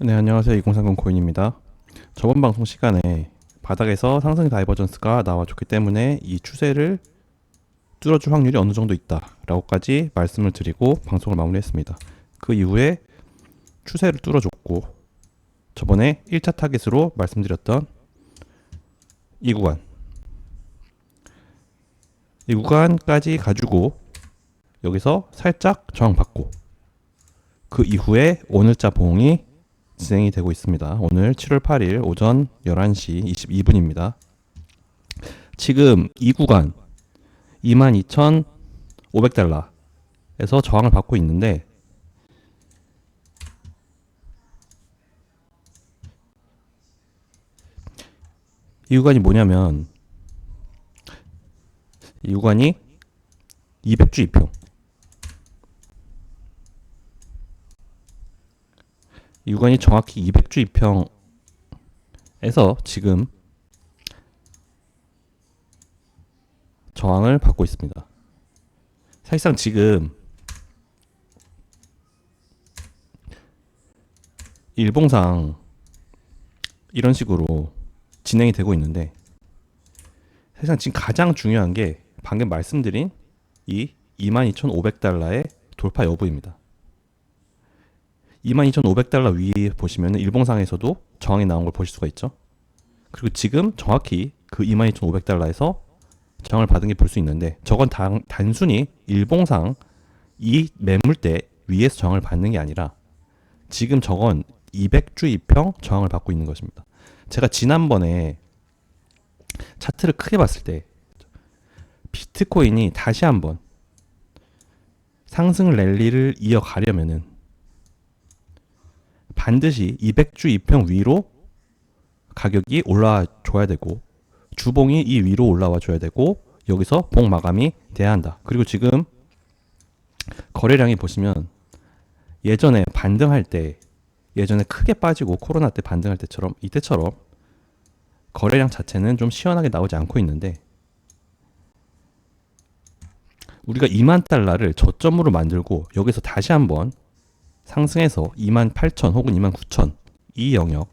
네, 안녕하세요. 2030 코인입니다. 저번 방송 시간에 바닥에서 상승 다이버전스가 나와줬기 때문에 이 추세를 뚫어줄 확률이 어느 정도 있다라고까지 말씀을 드리고 방송을 마무리했습니다. 그 이후에 추세를 뚫어줬고 저번에 1차 타겟으로 말씀드렸던 이 구간, 이 구간까지 가지고 여기서 살짝 저항받고 그 이후에 오늘자 봉이 진행이 되고 있습니다. 오늘 7월 8일 오전 11시 22분입니다. 지금 이 구간 22,500달러에서 저항을 받고 있는데 이 구간이 뭐냐면 이 구간이 200주 이평, 이 구간이 정확히 200주 이평에서 지금 저항을 받고 있습니다. 사실상 지금 일봉상 이런 식으로 진행이 되고 있는데 사실상 지금 가장 중요한 게 방금 말씀드린 이 22,500달러의 돌파 여부입니다. 22,500달러 위에 보시면 일봉상에서도 저항이 나온 걸 보실 수가 있죠. 그리고 지금 정확히 그 22,500달러에서 저항을 받은 게 볼 수 있는데 저건 단순히 일봉상 이 매물대 위에서 저항을 받는 게 아니라 지금 저건 200주 이평 저항을 받고 있는 것입니다. 제가 지난번에 차트를 크게 봤을 때 비트코인이 다시 한번 상승 랠리를 이어가려면은 반드시 200주 이평 위로 가격이 올라와 줘야 되고 주봉이 이 위로 올라와 줘야 되고 여기서 봉 마감이 돼야 한다. 그리고 지금 거래량이 보시면 예전에 반등할 때 예전에 크게 빠지고 코로나 때 반등할 때처럼 이때처럼 거래량 자체는 좀 시원하게 나오지 않고 있는데 우리가 2만 달러를 저점으로 만들고 여기서 다시 한번 상승해서 28,000 혹은 29,000 이 영역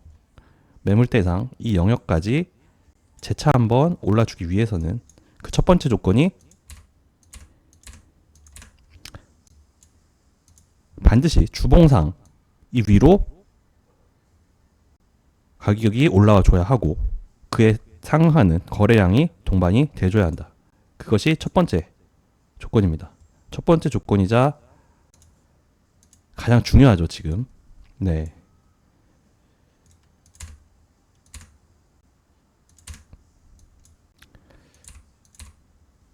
매물대상 이 영역까지 재차 한번 올라주기 위해서는 그 첫 번째 조건이 반드시 주봉상 이 위로 가격이 올라와 줘야 하고 그에 상응하는 거래량이 동반이 돼줘야 한다. 그것이 첫 번째 조건입니다. 첫 번째 조건이자 가장 중요하죠, 지금. 네.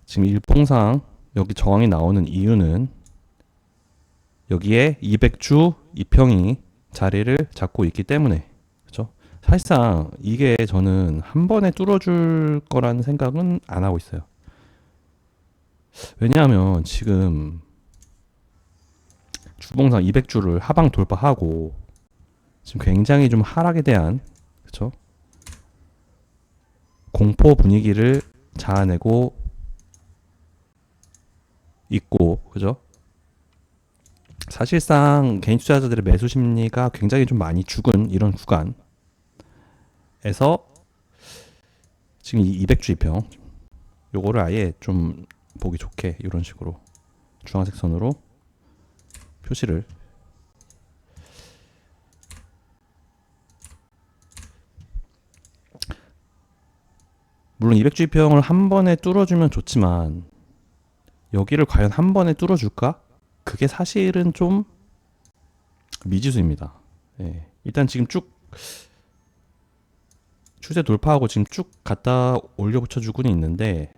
지금 일봉상 여기 저항이 나오는 이유는 여기에 200주 이평이 자리를 잡고 있기 때문에 그렇죠? 사실상 이게 저는 한 번에 뚫어줄 거라는 생각은 안 하고 있어요. 왜냐하면 지금 주봉상 200주를 하방 돌파하고 지금 굉장히 좀 하락에 대한 그렇죠? 공포 분위기를 자아내고 있고 그죠? 사실상 개인 투자자들의 매수 심리가 굉장히 좀 많이 죽은 이런 구간에서 지금 이 200주 이평 요거를 아예 좀 보기 좋게 이런 식으로 주황색 선으로 표시를 물론 200주 이평을 한 번에 뚫어주면 좋지만 여기를 과연 한 번에 뚫어줄까? 그게 사실은 좀 미지수입니다. 예. 일단 지금 쭉 추세 돌파하고 지금 쭉 갖다 올려 붙여주고는 있는데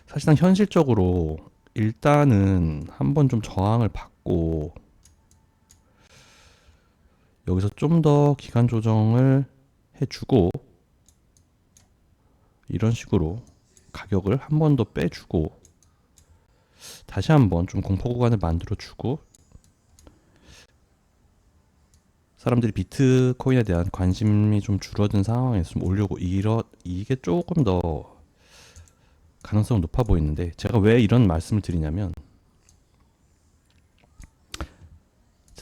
사실상 현실적으로 일단은 한번 좀 저항을 받고 여기서 좀 더 기간 조정을 해주고 이런 식으로 가격을 한 번 더 빼주고 다시 한번 좀 공포 구간을 만들어주고 사람들이 비트코인에 대한 관심이 좀 줄어든 상황에서 좀 올려고 이게 조금 더 가능성은 높아 보이는데 제가 왜 이런 말씀을 드리냐면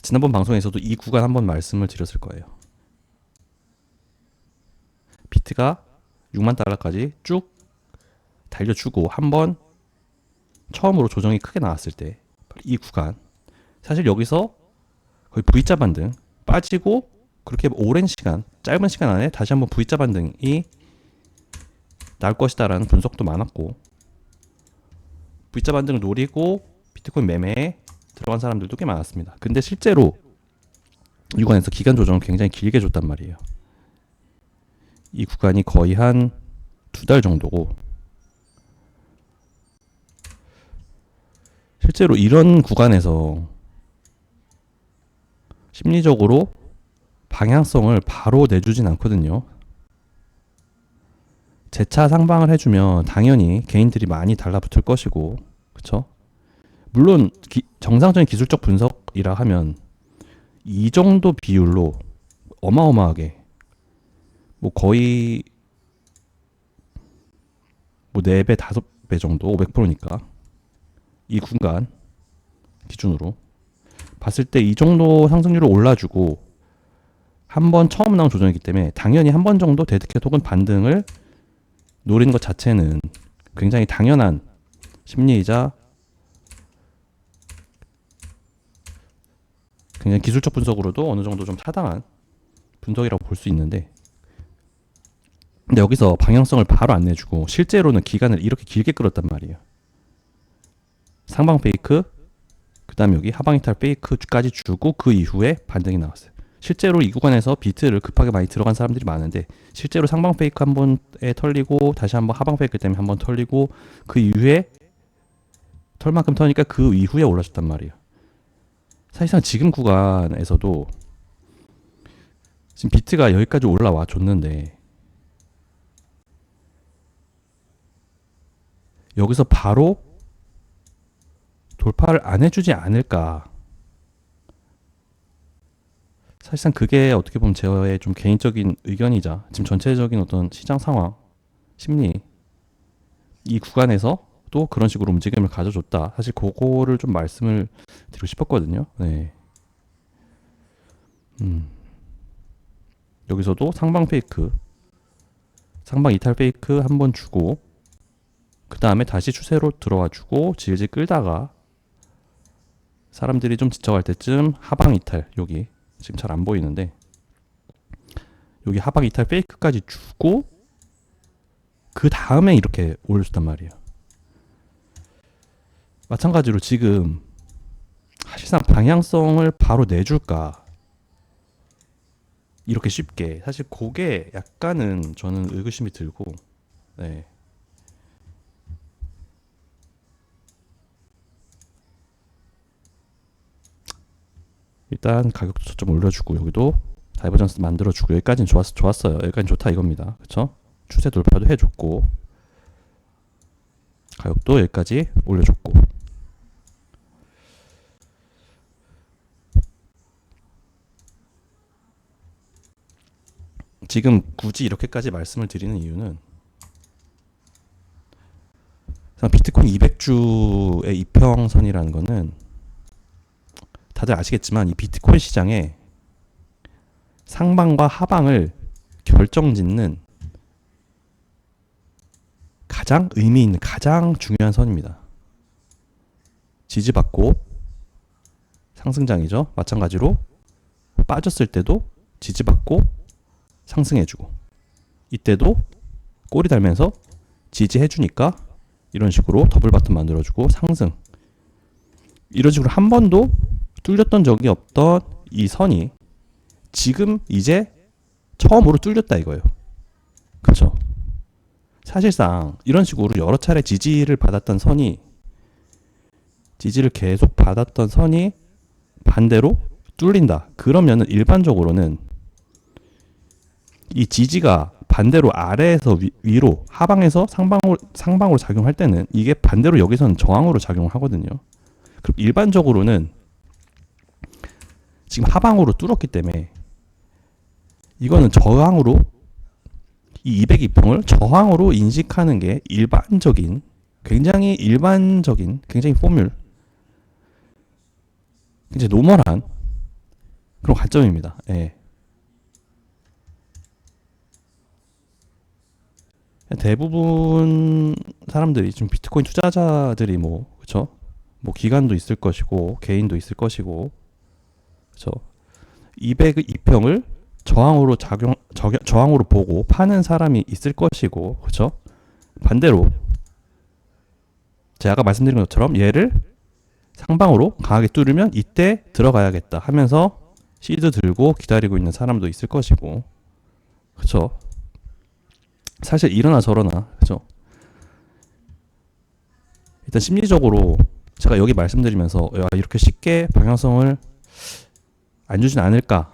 지난번 방송에서도 이 구간 한번 말씀을 드렸을 거예요. 비트가 6만 달러까지 쭉 달려주고 한번 처음으로 조정이 크게 나왔을 때 이 구간, 사실 여기서 거의 V자 반등 빠지고 그렇게 오랜 시간, 짧은 시간 안에 다시 한번 V자 반등이 나올 것이다라는 분석도 많았고, V자 반등을 노리고 비트코인 매매에 들어간 사람들도 꽤 많았습니다. 근데 실제로 이 구간에서 기간 조정을 굉장히 길게 줬단 말이에요. 이 구간이 거의 한 2달 정도고, 실제로 이런 구간에서 심리적으로 방향성을 바로 내주진 않거든요. 재차 상방을 해주면 당연히 개인들이 많이 달라붙을 것이고, 그쵸? 물론 정상적인 기술적 분석이라 하면 이 정도 비율로 어마어마하게 뭐 거의 뭐 4배, 5배 정도, 500%니까 이 구간 기준으로 봤을 때 이 정도 상승률을 올라주고 한번 처음 나온 조정이기 때문에 당연히 한 번 정도 데드캣 혹은 반등을 노리는 것 자체는 굉장히 당연한 심리이자 굉장히 기술적 분석으로도 어느 정도 좀 타당한 분석이라고 볼 수 있는데, 근데 여기서 방향성을 바로 안 내주고 실제로는 기간을 이렇게 길게 끌었단 말이에요. 상방 페이크, 그 다음에 여기 하방 이탈 페이크까지 주고 그 이후에 반등이 나왔어요. 실제로 이 구간에서 비트를 급하게 많이 들어간 사람들이 많은데 실제로 상방 페이크 한 번에 털리고 다시 한번 하방 페이크 때문에 한 번 털리고 그 이후에 털 만큼 터니까 그 이후에 올라줬단 말이에요. 사실상 지금 구간에서도 지금 비트가 여기까지 올라와 줬는데 여기서 바로 돌파를 안 해주지 않을까. 사실상 그게 어떻게 보면 저의 좀 개인적인 의견이자 지금 전체적인 어떤 시장 상황, 심리, 이 구간에서 또 그런 식으로 움직임을 가져줬다. 사실 그거를 좀 말씀을 드리고 싶었거든요. 네. 여기서도 상방 페이크, 상방 이탈 페이크 한번 주고 그 다음에 다시 추세로 들어와 주고 질질 끌다가 사람들이 좀 지쳐갈 때쯤 하방 이탈, 여기 지금 잘 안 보이는데 여기 하방 이탈 페이크까지 주고 그 다음에 이렇게 올려줬단 말이에요. 마찬가지로 지금 사실상 방향성을 바로 내줄까 이렇게 쉽게, 사실 그게 약간은 저는 의구심이 들고, 네. 일단 가격도 좀 올려주고 여기도 다이버전스 만들어주고 여기까지는 좋았어요. 여기까지는 좋다 이겁니다. 그쵸? 추세 돌파도 해줬고 가격도 여기까지 올려줬고, 지금 굳이 이렇게까지 말씀을 드리는 이유는 비트코인 200주의 이평선이라는 거는 다들 아시겠지만 이 비트코인 시장에 상방과 하방을 결정짓는 가장 의미 있는 가장 중요한 선입니다. 지지받고 상승장이죠. 마찬가지로 빠졌을 때도 지지받고 상승해주고 이때도 꼬리 달면서 지지해주니까 이런 식으로 더블 바텀 만들어주고 상승, 이런 식으로 한 번도 뚫렸던 적이 없던 이 선이 지금 이제 처음으로 뚫렸다 이거예요. 그쵸? 사실상 이런 식으로 여러 차례 지지를 받았던 선이, 지지를 계속 받았던 선이 반대로 뚫린다. 그러면은 일반적으로는 이 지지가 반대로 아래에서 위로, 하방에서 상방으로 작용할 때는 이게 반대로 여기서는 저항으로 작용을 하거든요. 그럼 일반적으로는 지금 하방으로 뚫었기 때문에 이거는 저항으로, 이 202평을 저항으로 인식하는 게 일반적인, 굉장히 일반적인, 굉장히 포뮬, 굉장히 노멀한 그런 관점입니다. 예. 대부분 사람들이 좀 비트코인 투자자들이 뭐 그쵸? 뭐 기관도 있을 것이고 개인도 있을 것이고 그쵸? 200의 이평을 저항으로 보고 파는 사람이 있을 것이고 그쵸? 반대로 제가 아까 말씀드린 것처럼 얘를 상방으로 강하게 뚫으면 이때 들어가야겠다 하면서 시드 들고 기다리고 있는 사람도 있을 것이고 그쵸? 사실 이러나 저러나 그죠? 일단 심리적으로 제가 여기 말씀드리면서 야, 이렇게 쉽게 방향성을 안 주진 않을까라고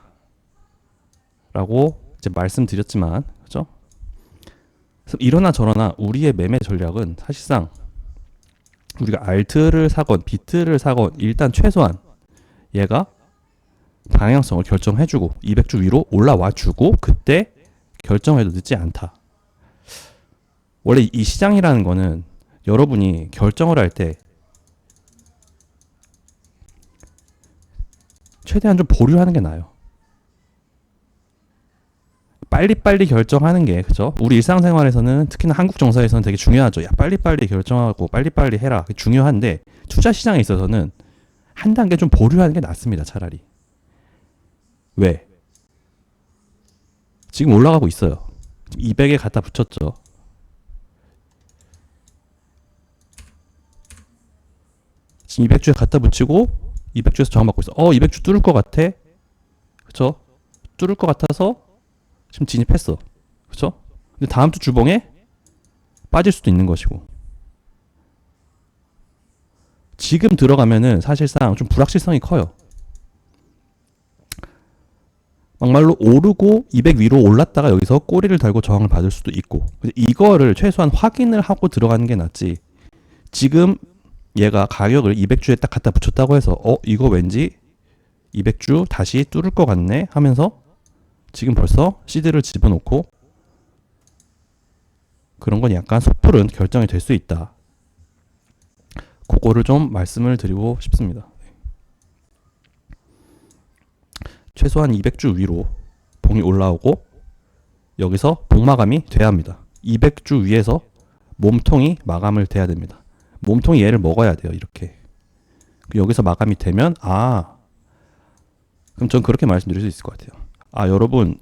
이제 말씀드렸지만 그죠? 그래서 이러나 저러나 우리의 매매 전략은 사실상 우리가 알트를 사건 비트를 사건 일단 최소한 얘가 방향성을 결정해주고 200주 위로 올라와주고 그때 결정해도 늦지 않다. 원래 이 시장이라는 거는 여러분이 결정을 할 때 최대한 좀 보류하는 게 나아요. 빨리빨리 결정하는 게 그죠? 우리 일상생활에서는 특히나 한국 정서에서는 되게 중요하죠. 야 빨리빨리 결정하고 빨리빨리 해라. 중요한데 투자 시장에 있어서는 한 단계 좀 보류하는 게 낫습니다. 차라리. 왜? 지금 올라가고 있어요. 200에 갖다 붙였죠. 지금 200주에 갖다 붙이고 200주에서 저항받고 있어. 200주 뚫을 것 같아. 그쵸? 뚫을 것 같아서 지금 진입했어. 그쵸? 근데 다음 주 주봉에 빠질 수도 있는 것이고. 지금 들어가면은 사실상 좀 불확실성이 커요. 막말로 오르고 200 위로 올랐다가 여기서 꼬리를 달고 저항을 받을 수도 있고. 이거를 최소한 확인을 하고 들어가는 게 낫지. 지금 얘가 가격을 200주에 딱 갖다 붙였다고 해서 이거 왠지 200주 다시 뚫을 것 같네 하면서 지금 벌써 시드를 집어넣고 그런 건 약간 섣부른 결정이 될 수 있다. 그거를 좀 말씀을 드리고 싶습니다. 최소한 200주 위로 봉이 올라오고 여기서 봉마감이 돼야 합니다. 200주 위에서 몸통이 마감을 돼야 됩니다. 몸통이 얘를 먹어야 돼요. 이렇게. 여기서 마감이 되면 그럼 전 그렇게 말씀드릴 수 있을 것 같아요. 여러분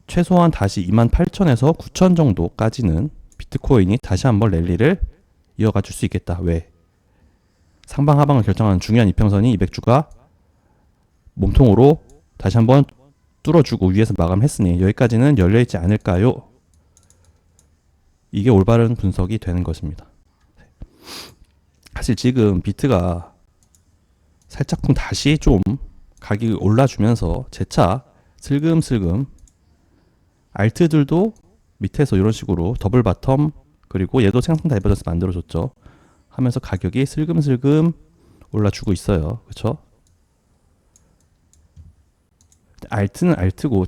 최소한 다시 28,000에서 9,000 정도까지는 비트코인이 다시 한번 랠리를 이어가 줄 수 있겠다. 왜? 상방 하방을 결정하는 중요한 이평선이 200주가 몸통으로 다시 한번 뚫어주고 위에서 마감했으니 여기까지는 열려있지 않을까요? 이게 올바른 분석이 되는 것입니다. 사실 지금 비트가 살짝쿵 다시 좀 가격이 올라주면서 재차 슬금슬금 알트들도 밑에서 이런 식으로 더블 바텀 그리고 얘도 생성 다이버전스 만들어줬죠. 하면서 가격이 슬금슬금 올라주고 있어요. 그쵸? 알트는 알트고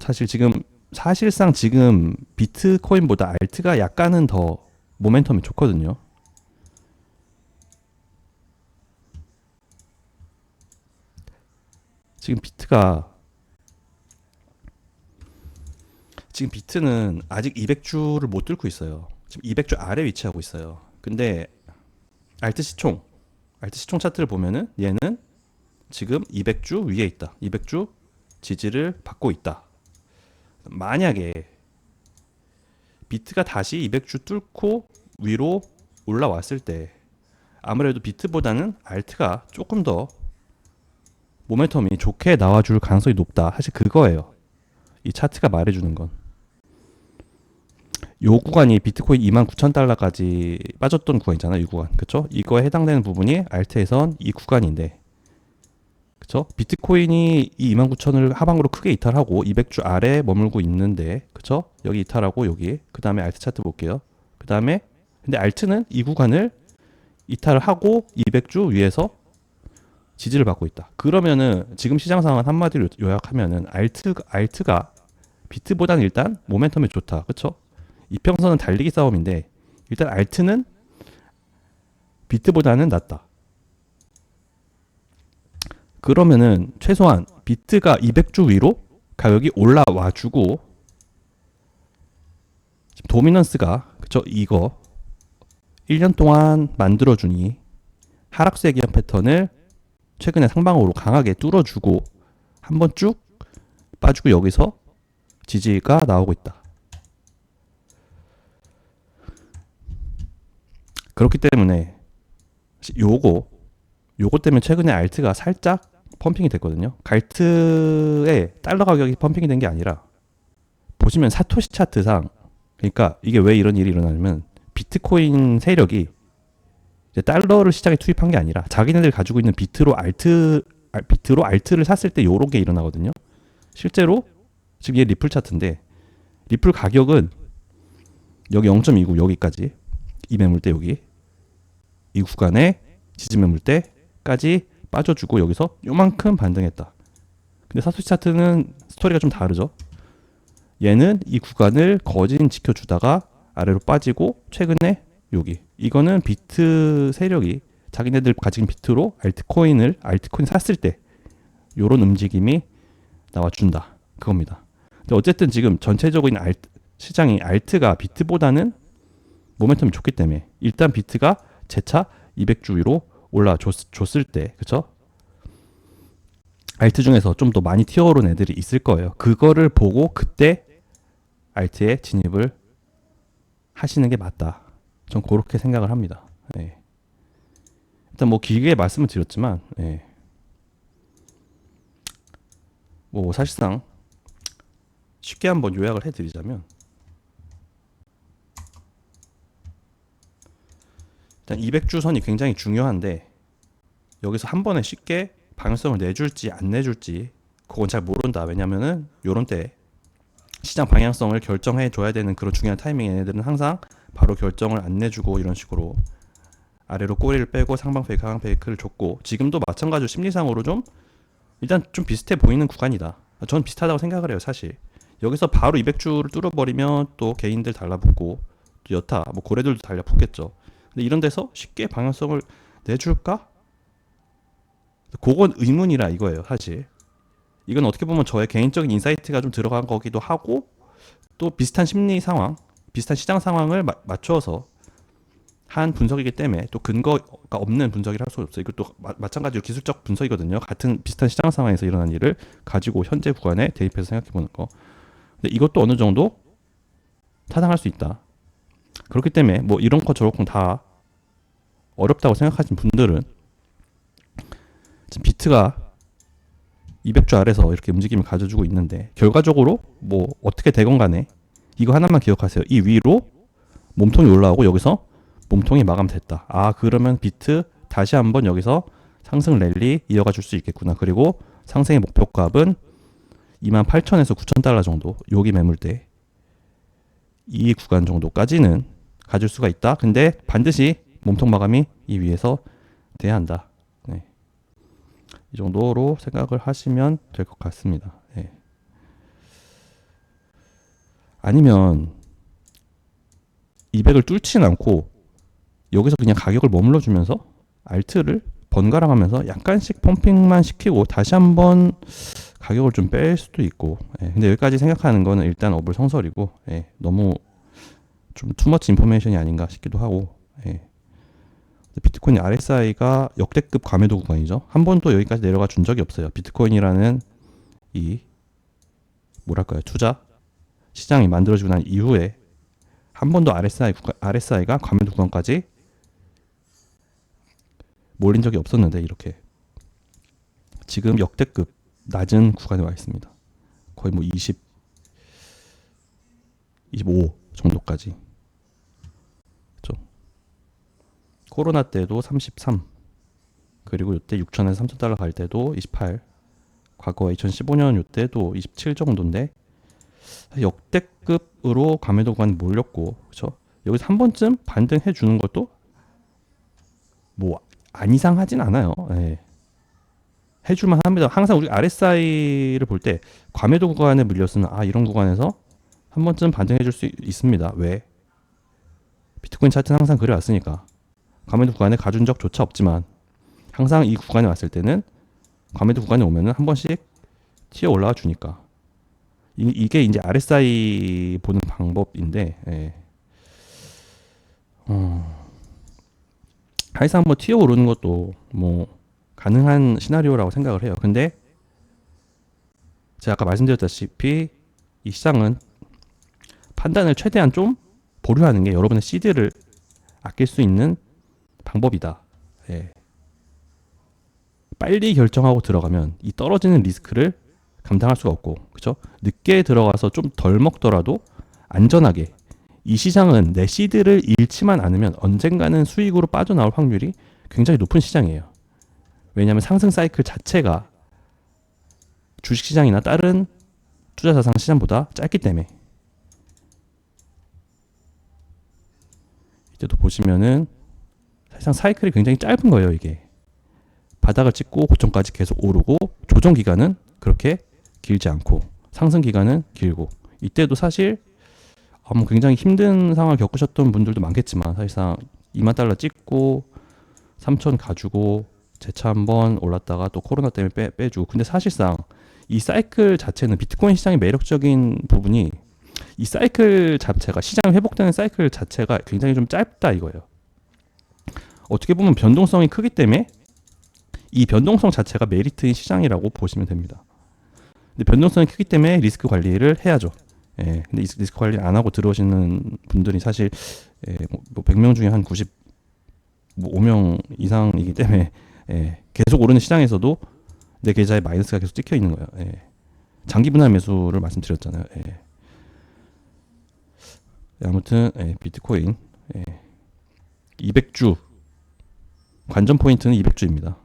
사실상 지금 비트코인보다 알트가 약간은 더 모멘텀이 좋거든요. 지금 비트는 아직 200주를 못 뚫고 있어요. 지금 200주 아래 위치하고 있어요. 근데 알트 시총 차트를 보면은 얘는 지금 200주 위에 있다. 200주 지지를 받고 있다. 만약에 비트가 다시 200주 뚫고 위로 올라왔을 때 아무래도 비트보다는 알트가 조금 더 모멘텀이 좋게 나와줄 가능성이 높다. 사실 그거예요. 이 차트가 말해주는 건. 요 구간이 비트코인 29,000달러까지 빠졌던 구간이잖아요. 이 구간. 그쵸? 이거에 해당되는 부분이 알트에선 이 구간인데 그쵸? 비트코인이 이 29,000을 하방으로 크게 이탈하고 200주 아래 머물고 있는데 그쵸? 여기 이탈하고 여기 그 다음에 알트 차트 볼게요. 그 다음에 근데 알트는 이 구간을 이탈을 하고 200주 위에서 지지를 받고 있다. 그러면은 지금 시장 상황 한마디로 요약하면은 알트가 비트보다는 일단 모멘텀이 좋다. 그쵸? 이평선은 달리기 싸움인데 일단 알트는 비트보다는 낫다. 그러면은 최소한 비트가 200주 위로 가격이 올라와 주고 지금 도미넌스가 그쵸 이거 1년 동안 만들어주니 하락세 기한 패턴을 최근에 상방으로 강하게 뚫어주고 한번 쭉 빠지고 여기서 지지가 나오고 있다. 그렇기 때문에 요거 때문에 최근에 알트가 살짝 펌핑이 됐거든요. 갈트의 달러 가격이 펌핑이 된 게 아니라 보시면 사토시 차트상 그러니까 이게 왜 이런 일이 일어나냐면 비트코인 세력이 이제 달러를 시장에 투입한 게 아니라 자기네들 가지고 있는 비트로 알트를 샀을 때 요런 게 일어나거든요. 실제로 지금 얘 리플 차트인데 리플 가격은 여기 0.29 여기까지 이 매물대 여기 이 구간에 지지 매물대까지 빠져주고 여기서 요만큼 반등했다. 근데 사토시 차트는 스토리가 좀 다르죠. 얘는 이 구간을 거진 지켜주다가 아래로 빠지고 최근에 여기 이거는 비트 세력이 자기네들 가진 비트로 알트코인 샀을 때 요런 움직임이 나와준다 그겁니다. 근데 어쨌든 지금 전체적인 시장이 알트가 비트보다는 모멘텀이 좋기 때문에 일단 비트가 재차 200주 위로 올라줬을 때 그쵸? 알트 중에서 좀 더 많이 튀어오른 애들이 있을 거예요. 그거를 보고 그때 알트에 진입을 하시는 게 맞다. 전 그렇게 생각을 합니다. 네. 일단 뭐 길게 말씀을 드렸지만 네. 뭐 사실상 쉽게 한번 요약을 해드리자면 일단 200주 선이 굉장히 중요한데 여기서 한 번에 쉽게 방향성을 내줄지 안 내줄지 그건 잘 모른다. 왜냐면은 요런 때 시장 방향성을 결정해 줘야 되는 그런 중요한 타이밍에 얘네들은 항상 바로 결정을 안 내주고 이런 식으로 아래로 꼬리를 빼고 상방 페이크 하방 페이크를 줬고 지금도 마찬가지로 심리상으로 좀 일단 좀 비슷해 보이는 구간이다. 전 비슷하다고 생각을 해요. 사실 여기서 바로 200주를 뚫어버리면 또 개인들 달라붙고 또 여타 뭐 고래들도 달라붙겠죠. 근데 이런 데서 쉽게 방향성을 내줄까? 그건 의문이라 이거예요. 사실 이건 어떻게 보면 저의 개인적인 인사이트가 좀 들어간 거기도 하고 또 비슷한 심리 상황, 비슷한 시장 상황을 맞춰서 한 분석이기 때문에 또 근거가 없는 분석이라 할 수 없어요. 이것도 마찬가지로 기술적 분석이거든요. 같은 비슷한 시장 상황에서 일어난 일을 가지고 현재 구간에 대입해서 생각해 보는 거. 근데 이것도 어느 정도 타당할 수 있다. 그렇기 때문에 뭐 이런 거 저런 거 다 어렵다고 생각하시는 분들은 지금 비트가 200주 아래서 이렇게 움직임을 가져주고 있는데 결과적으로 뭐 어떻게 되건 간에 이거 하나만 기억하세요. 이 위로 몸통이 올라오고 여기서 몸통이 마감됐다. 아 그러면 비트 다시 한번 여기서 상승 랠리 이어가 줄 수 있겠구나. 그리고 상승의 목표값은 28,000에서 9,000달러 정도 여기 매물대 이 구간 정도까지는 가질 수가 있다. 근데 반드시 몸통 마감이 이 위에서 돼야 한다. 네. 이 정도로 생각을 하시면 될 것 같습니다. 네. 아니면 200을 뚫진 않고 여기서 그냥 가격을 머물러 주면서 알트를 번갈아 가면서 약간씩 펌핑만 시키고 다시 한번 가격을 좀 뺄 수도 있고 근데 여기까지 생각하는 거는 일단 어불성설이고 너무 좀 투머치 인포메이션이 아닌가 싶기도 하고 비트코인 RSI가 역대급 과매도 구간이죠. 한 번도 여기까지 내려가 준 적이 없어요. 비트코인이라는 이 뭐랄까요 투자 시장이 만들어지고 난 이후에 한 번도 RSI가 과매도 구간까지 몰린 적이 없었는데 이렇게 지금 역대급 낮은 구간에 와 있습니다. 거의 뭐 25 정도까지. 그렇죠? 코로나 때도 33. 그리고 이때 6천에서 3,000달러 갈 때도 28. 과거 2015년 이때도 27 정도인데 역대급으로 과매도 구간이 몰렸고, 그렇죠? 여기서 한 번쯤 반등해 주는 것도 뭐 안 이상하진 않아요. 해줄만 합니다. 항상 우리 RSI를 볼 때 과매도 구간에 물렸으면 이런 구간에서 한 번쯤 반등해 줄 수 있습니다. 왜? 비트코인 차트는 항상 그래왔으니까. 과매도 구간에 가준 적조차 없지만 항상 이 구간에 왔을 때는 과매도 구간에 오면은 한 번씩 튀어 올라와 주니까 이게 이제 RSI 보는 방법인데, 예. 사실상 한번 튀어 오르는 것도 뭐 가능한 시나리오라고 생각을 해요. 근데 제가 아까 말씀드렸다시피 이 시장은 판단을 최대한 좀 보류하는 게 여러분의 시드를 아낄 수 있는 방법이다. 예. 빨리 결정하고 들어가면 이 떨어지는 리스크를 감당할 수가 없고, 그렇죠? 늦게 들어가서 좀 덜 먹더라도 안전하게 이 시장은 내 시드를 잃지만 않으면 언젠가는 수익으로 빠져나올 확률이 굉장히 높은 시장이에요. 왜냐하면 상승 사이클 자체가 주식시장이나 다른 투자자산 시장보다 짧기 때문에. 이때도 보시면은 사실상 사이클이 굉장히 짧은 거예요. 이게 바닥을 찍고 고점까지 계속 오르고, 조정 기간은 그렇게 길지 않고 상승 기간은 길고, 이때도 사실 뭐 굉장히 힘든 상황을 겪으셨던 분들도 많겠지만 사실상 2만 달러 찍고 3천 가지고 재차 한번 올랐다가 또 코로나 때문에 빼주고. 근데 사실상 이 사이클 자체는 비트코인 시장의 매력적인 부분이 이 사이클 자체가, 시장 회복되는 사이클 자체가 굉장히 좀 짧다 이거예요. 어떻게 보면 변동성이 크기 때문에 이 변동성 자체가 메리트인 시장이라고 보시면 됩니다. 근데 변동성이 크기 때문에 리스크 관리를 해야죠. 예, 근데 리스크 관리 안 하고 들어오시는 분들이 사실 뭐 100명 중에 한 95명 이상이기 때문에 계속 오르는 시장에서도 내 계좌에 마이너스가 계속 찍혀 있는 거예요. 장기 분할 매수를 말씀드렸잖아요. 아무튼 비트코인 200주 관전 포인트는 200주입니다.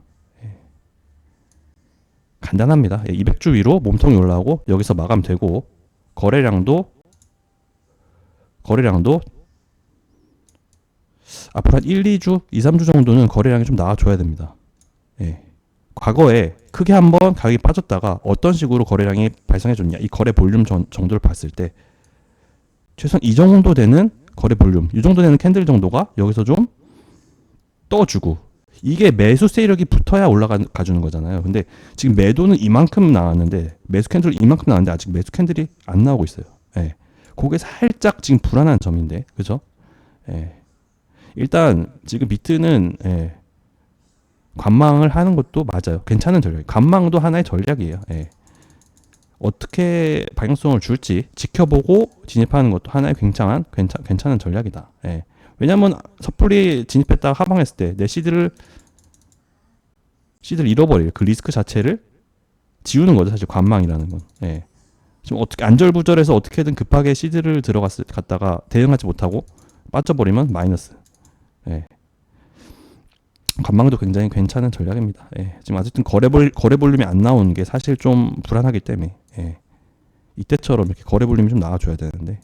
간단합니다. 200주 위로 몸통이 올라오고 여기서 마감되고, 거래량도 앞으로 한 1, 2주, 2, 3주 정도는 거래량이 좀 나와줘야 됩니다. 과거에 크게 한번 가격이 빠졌다가 어떤 식으로 거래량이 발생해줬냐, 이 거래 볼륨 정도를 봤을 때 최소한 이 정도 되는 거래 볼륨, 이 정도 되는 캔들 정도가 여기서 좀 떠주고, 이게 매수 세력이 붙어야 올라가주는 거잖아요. 근데 지금 매도는 이만큼 나왔는데, 매수 캔들 이만큼 나왔는데 아직 매수 캔들이 안 나오고 있어요. 그게 살짝 지금 불안한 점인데, 그죠? 일단 지금 비트는 관망을 하는 것도 맞아요. 괜찮은 전략. 관망도 하나의 전략이에요. 어떻게 방향성을 줄지 지켜보고 진입하는 것도 하나의 괜찮은 전략이다. 왜냐면 섣불리 진입했다가 하방했을 때 내 시드를 잃어버릴 그 리스크 자체를 지우는 거죠. 사실 관망이라는 건. 지금 어떻게 안절부절해서 어떻게든 급하게 시드를 갔다가 대응하지 못하고 빠져버리면 마이너스. 관망도 굉장히 괜찮은 전략입니다. 지금 아직은 거래 볼륨이 안 나오는 게 사실 좀 불안하기 때문에 이때처럼 이렇게 거래 볼륨이 좀 나와줘야 되는데,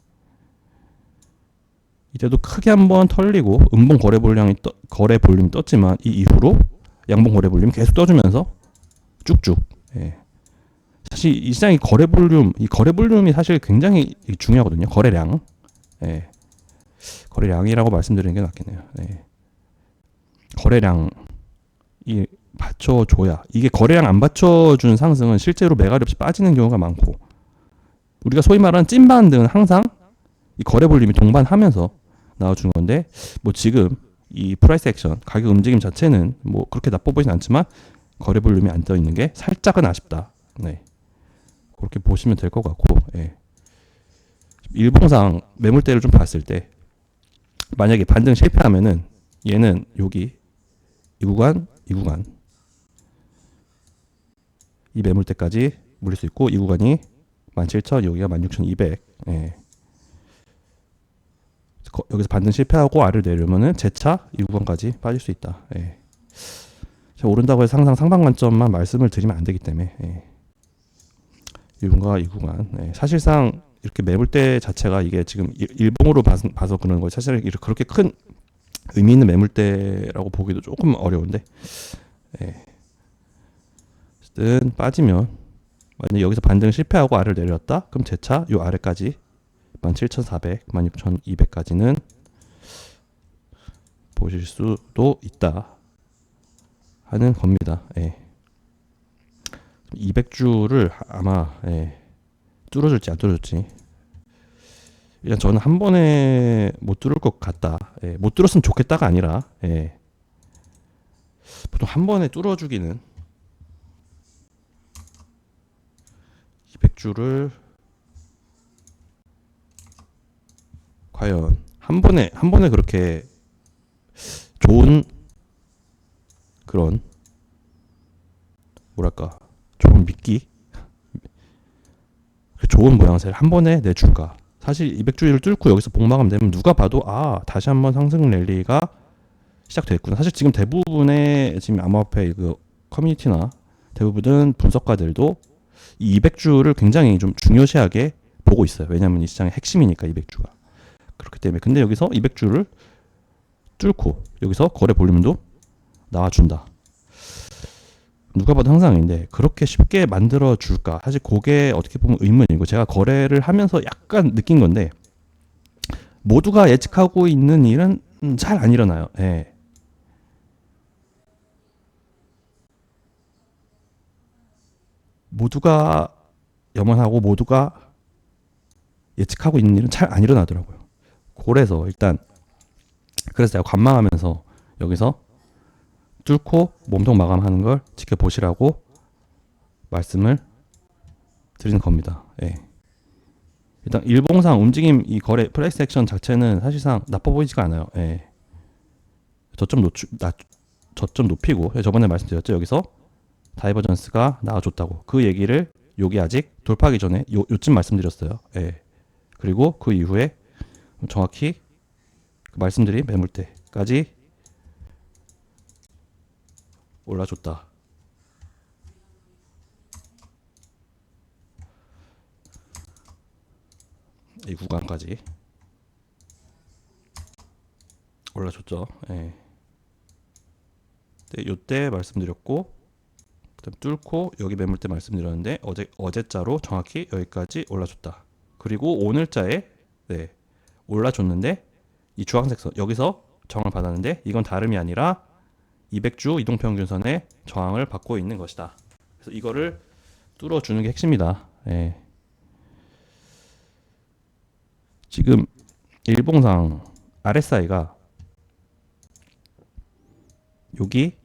이때도 크게 한번 털리고 음봉 거래 볼륨이 떴지만 이 이후로 양봉 거래 볼륨이 계속 떠주면서 쭉쭉. 사실 이 시장이 거래 볼륨이 사실 굉장히 중요하거든요. 거래량. 거래량이라고 말씀드리는 게 낫겠네요. 거래량이 받쳐줘야, 이게 거래량 안 받쳐준 상승은 실제로 매갈이 없이 빠지는 경우가 많고, 우리가 소위 말하는 찐반등은 항상 이 거래 볼륨이 동반하면서 나와주는 건데, 뭐 지금 이 프라이스 액션, 가격 움직임 자체는 뭐 그렇게 나빠 보이진 않지만 거래 볼륨이 안 떠 있는 게 살짝은 아쉽다. 그렇게 보시면 될 것 같고, 일봉상 매물대를 좀 봤을 때 만약에 반등 실패하면은 얘는 여기 이 구간 이 매물대까지 물릴 수 있고, 이 구간이 17,000, 여기가 16,200. 여기서 반등 실패하고 아래를 내려면은 재차 이 구간까지 빠질 수 있다. 제가 오른다고 해서 항상 상방 관점만 말씀을 드리면 안 되기 때문에 이 구간. 사실상 이렇게 매물대 자체가 이게 지금 일봉으로 봐서 그런 거예요. 사실 그렇게 큰 의미 있는 매물대라고 보기도 조금 어려운데, 어쨌든 빠지면 만약 여기서 반등 실패하고 아래를 내려왔다, 그럼 재차 요 아래까지 17,400, 16,200까지는 보실 수도 있다 하는 겁니다. 200주를 아마 뚫어줄지 안 뚫어줄지. 일단 저는 한 번에 못 뚫을 것 같다. 못 뚫었으면 좋겠다가 아니라 보통 한 번에 뚫어주기는 200주를 과연 한 번에 그렇게 좋은 그런 뭐랄까 좋은 미끼 좋은 모양새를 한 번에 내줄까? 사실 200주를 뚫고 여기서 복마감 되면 누가 봐도 다시 한번 상승 랠리가 시작됐구나. 사실 지금 대부분의 지금 암호화폐 그 커뮤니티나 대부분은 분석가들도 이 200주를 굉장히 좀 중요시하게 보고 있어요. 왜냐하면 이 시장의 핵심이니까 200주가. 그렇기 때문에 근데 여기서 200주를 뚫고 여기서 거래 볼륨도 나와준다. 누가 봐도 항상인데 그렇게 쉽게 만들어 줄까? 사실 그게 어떻게 보면 의문이고 제가 거래를 하면서 약간 느낀 건데 모두가 예측하고 있는 일은 잘 안 일어나요. 모두가 염원하고 모두가 예측하고 있는 일은 잘 안 일어나더라고요. 그래서 일단 그래서 제가 관망하면서 여기서 뚫고 몸통 마감하는 걸 지켜보시라고 말씀을 드리는 겁니다. 일단 일봉상 움직임 이 거래 프라이스 액션 자체는 사실상 나빠 보이지가 않아요. 저점 높이고 저번에 말씀드렸죠. 여기서 다이버전스가 나와줬다고 그 얘기를 여기 아직 돌파하기 전에 요쯤 말씀드렸어요. 그리고 그 이후에 정확히 말씀드린 매물대까지 올라줬다. 이 구간까지 올라줬죠. 요때 말씀드렸고 그다음 뚫고 여기 매물대 말씀드렸는데 어제자로 정확히 여기까지 올라줬다. 그리고 오늘자에 올라줬는데 이 주황색 선 여기서 저항을 받았는데 이건 다름이 아니라 200주 이동평균선의 저항을 받고 있는 것이다. 그래서 이거를 뚫어주는 게 핵심이다. 지금 일봉상 RSI가 여기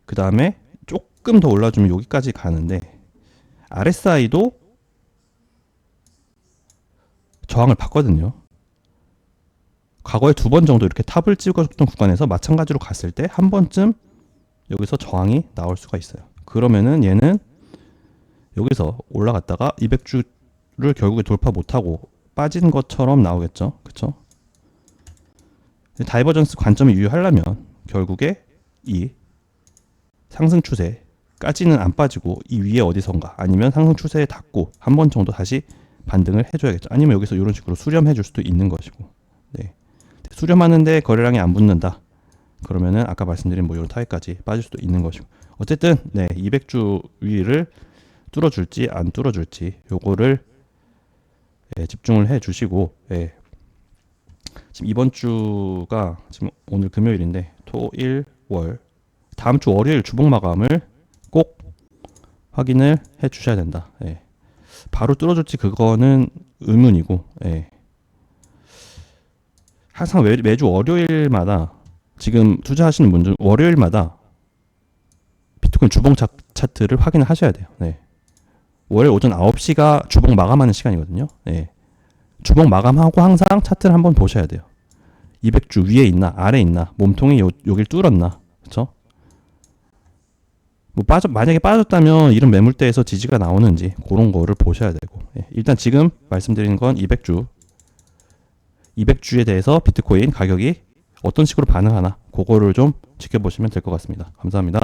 그 다음에 조금 더 올라주면 여기까지 가는데 RSI도 저항을 받거든요. 과거에 2번 정도 이렇게 탑을 찍어줬던 구간에서 마찬가지로 갔을 때 한 번쯤 여기서 저항이 나올 수가 있어요. 그러면은 얘는 여기서 올라갔다가 200주를 결국에 돌파 못하고 빠진 것처럼 나오겠죠. 그쵸? 다이버전스 관점을 유효하려면 결국에 이 상승 추세까지는 안 빠지고 이 위에 어디선가 아니면 상승 추세에 닿고 한 번 정도 다시 반등을 해줘야겠죠. 아니면 여기서 이런 식으로 수렴해 줄 수도 있는 것이고 수렴하는데 거래량이 안 붙는다. 그러면은 아까 말씀드린 뭐 이런 타입까지 빠질 수도 있는 것이고 어쨌든 200주 위를 뚫어줄지 안 뚫어줄지 요거를 집중을 해 주시고 지금 이번 주가 지금 오늘 금요일인데 토, 일, 월 다음 주 월요일 주봉 마감을 꼭 확인을 해 주셔야 된다. 바로 뚫어줄지 그거는 의문이고 항상 매주 월요일마다 지금 투자하시는 분들 월요일마다 비트코인 주봉 차트를 확인을 하셔야 돼요. 월요일 오전 9시가 주봉 마감하는 시간이거든요. 주봉 마감하고 항상 차트를 한번 보셔야 돼요. 200주 위에 있나 아래에 있나 몸통이 여길 뚫었나 그렇죠? 뭐 만약에 빠졌다면 이런 매물대에서 지지가 나오는지 그런 거를 보셔야 되고 일단 지금 말씀드리는 건 200주에 대해서 비트코인 가격이 어떤 식으로 반응하나 그거를 좀 지켜보시면 될 것 같습니다. 감사합니다.